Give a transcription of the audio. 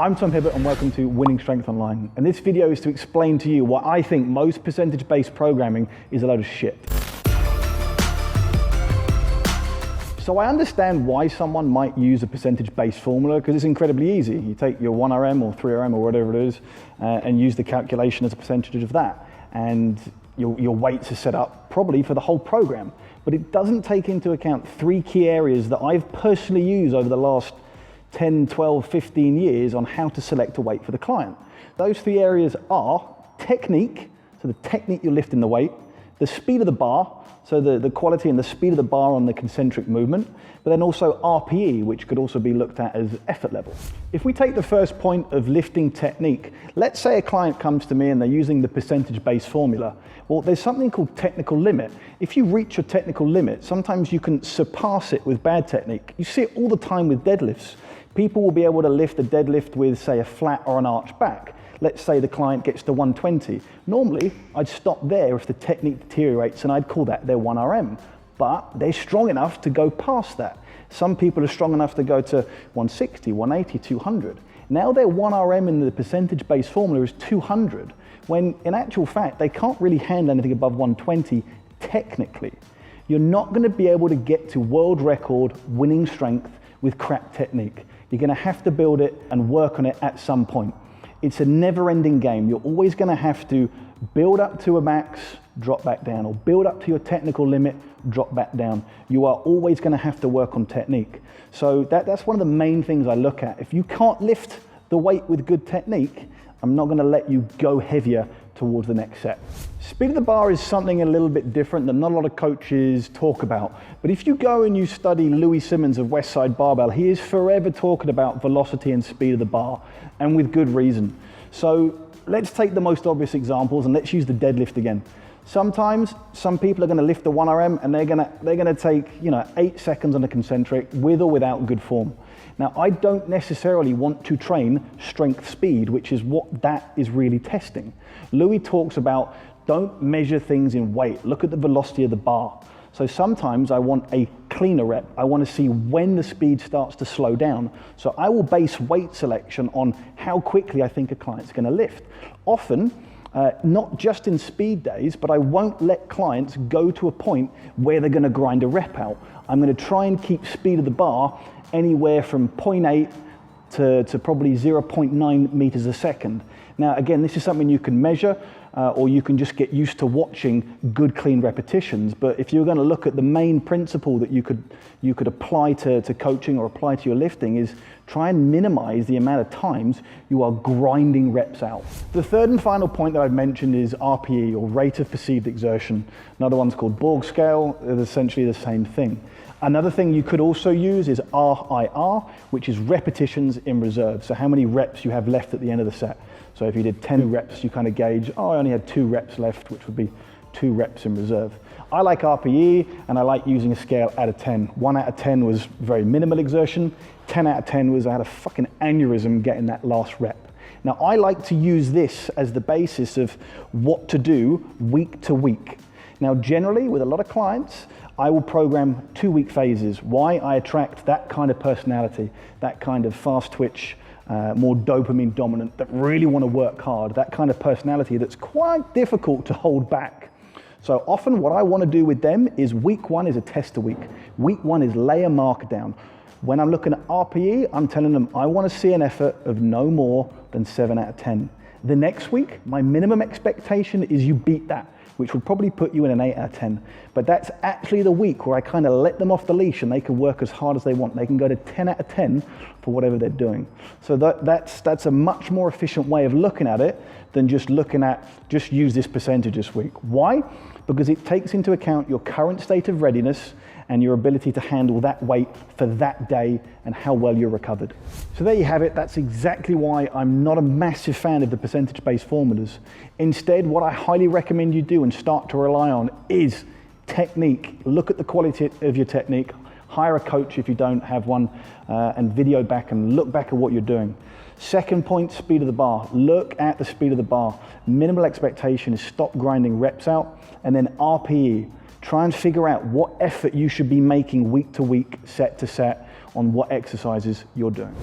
I'm Tom Hibbert and welcome to Winning Strength Online. And this video is to explain to you why I think most percentage-based programming is a load of shit. So I understand why someone might use a percentage-based formula because it's incredibly easy. You take your 1RM or 3RM or whatever it is and use the calculation as a percentage of that. And your weights are set up probably for the whole program. But it doesn't take into account three key areas that I've personally used over the last 10, 12, 15 years on how to select a weight for the client. Those three areas are technique, so the technique you're lifting the weight, the speed of the bar, so the quality and the speed of the bar on the concentric movement, but then also RPE, which could also be looked at as effort level. If we take the first point of lifting technique, let's say a client comes to me and they're using the percentage-based formula. Well, there's something called technical limit. If you reach your technical limit, sometimes you can surpass it with bad technique. You see it all the time with deadlifts. People will be able to lift a deadlift with, say, a flat or an arch back. Let's say the client gets to 120. Normally, I'd stop there if the technique deteriorates and I'd call that their 1RM. But they're strong enough to go past that. Some people are strong enough to go to 160, 180, 200. Now their 1RM in the percentage-based formula is 200, when in actual fact, they can't really handle anything above 120 technically. You're not going to be able to get to world record winning strength with crap technique. You're going to have to build it and work on it at some point. It's a never-ending game. You're always going to have to build up to a max, drop back down, or build up to your technical limit, drop back down. You are always going to have to work on technique. So that's one of the main things I look at. If you can't lift the weight with good technique, I'm not going to let you go heavier towards the next set. Speed of the bar is something a little bit different that not a lot of coaches talk about. But if you go and you study Louis Simmons of Westside Barbell, he is forever talking about velocity and speed of the bar, and with good reason. So let's take the most obvious examples and let's use the deadlift again. Sometimes some people are going to lift the 1RM and they're going to take 8 seconds on a concentric with or without good form. Now, I don't necessarily want to train strength speed, which is what that is really testing. Louis talks about don't measure things in weight, look at the velocity of the bar. So sometimes I want a cleaner rep. I want to see when the speed starts to slow down. So I will base weight selection on how quickly I think a client's going to lift. Often, not just in speed days, but I won't let clients go to a point where they're going to grind a rep out. I'm going to try and keep speed of the bar anywhere from 0.8 to probably 0.9 meters a second. Now, again, this is something you can measure or you can just get used to watching good, clean repetitions. But if you're going to look at the main principle that you could apply to coaching or apply to your lifting is try and minimize the amount of times you are grinding reps out. The third and final point that I've mentioned is RPE, or rate of perceived exertion. Another one's called Borg scale. It's essentially the same thing. Another thing you could also use is RIR, which is repetitions in reserve. So how many reps you have left at the end of the set. So if you did 10 reps, you kind of gauge, I only had 2 reps left, which would be 2 reps in reserve. I like RPE, and I like using a scale out of 10. 1 out of 10 was very minimal exertion. 10 out of 10 was I had a fucking aneurysm getting that last rep. Now, I like to use this as the basis of what to do week to week. Now, generally, with a lot of clients, I will program 2-week phases. Why? I attract that kind of personality, that kind of fast twitch, more dopamine dominant, that really want to work hard, that kind of personality that's quite difficult to hold back. So often what I want to do with them is week 1 is a tester week. Week 1 is lay a marker down. When I'm looking at RPE, I'm telling them I want to see an effort of no more than 7 out of 10. The next week, my minimum expectation is you beat that, which would probably put you in an 8 out of 10. But that's actually the week where I kind of let them off the leash and they can work as hard as they want. They can go to 10 out of 10 for whatever they're doing. So that's a much more efficient way of looking at it than just looking at, just use this percentage this week. Why? Because it takes into account your current state of readiness and your ability to handle that weight for that day and how well you're recovered. So there you have it. That's exactly why I'm not a massive fan of the percentage-based formulas. Instead, what I highly recommend you do and start to rely on is technique. Look at the quality of your technique. Hire a coach if you don't have one and video back and look back at what you're doing. Second point, speed of the bar. Look at the speed of the bar. Minimal expectation is stop grinding reps out, and then RPE. Try and figure out what effort you should be making week to week, set to set on what exercises you're doing.